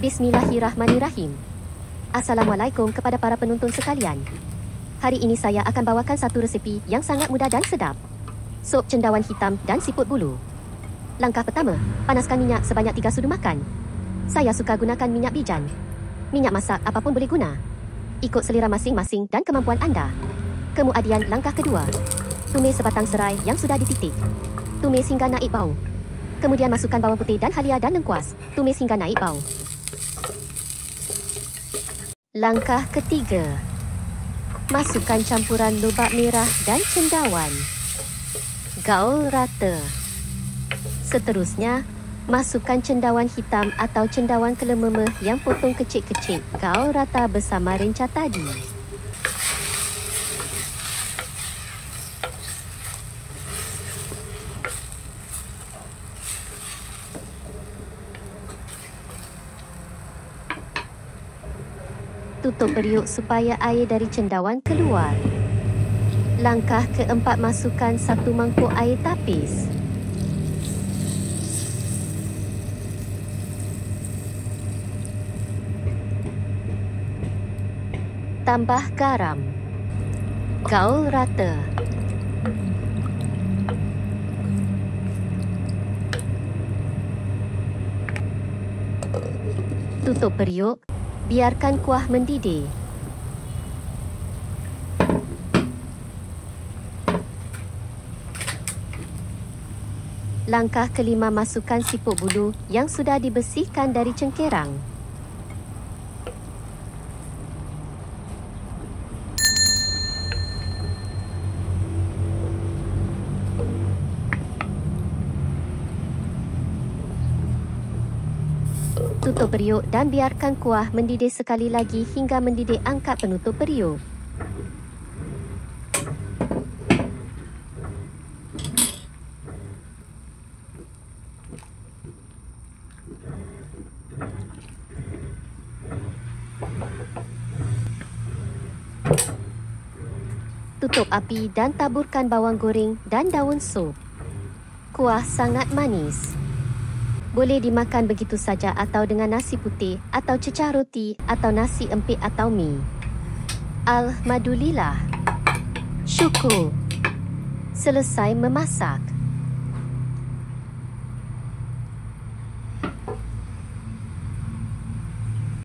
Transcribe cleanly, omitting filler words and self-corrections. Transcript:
Bismillahirrahmanirrahim. Assalamualaikum kepada para penonton sekalian. Hari ini saya akan bawakan satu resepi yang sangat mudah dan sedap. Sup cendawan hitam dan siput bulu. Langkah pertama, panaskan minyak sebanyak 3 sudu makan. Saya suka gunakan minyak bijan. Minyak masak apapun boleh guna. Ikut selera masing-masing dan kemampuan anda. Kemudian langkah kedua, tumis sebatang serai yang sudah dititik. Tumis hingga naik bau. Kemudian masukkan bawang putih dan halia dan lengkuas. Tumis hingga naik bau. Langkah ketiga, masukkan campuran lobak merah dan cendawan. Gaul rata. Seterusnya, masukkan cendawan hitam atau cendawan kelememe yang potong kecil-kecil. Gaul rata bersama renca tadi. Tutup periuk supaya air dari cendawan keluar. Langkah keempat, masukkan 1 mangkuk air tapis. Tambah garam. Gaul rata. Tutup periuk. Biarkan kuah mendidih. Langkah kelima, masukkan siput bulu yang sudah dibersihkan dari cengkerang. Tutup periuk dan biarkan kuah mendidih sekali lagi hingga mendidih. Angkat penutup periuk. Tutup api dan taburkan bawang goreng dan daun sup. Kuah sangat manis. Boleh dimakan begitu saja atau dengan nasi putih atau cecah roti atau nasi empit atau mi. Alhamdulillah. Syukur. Selesai memasak.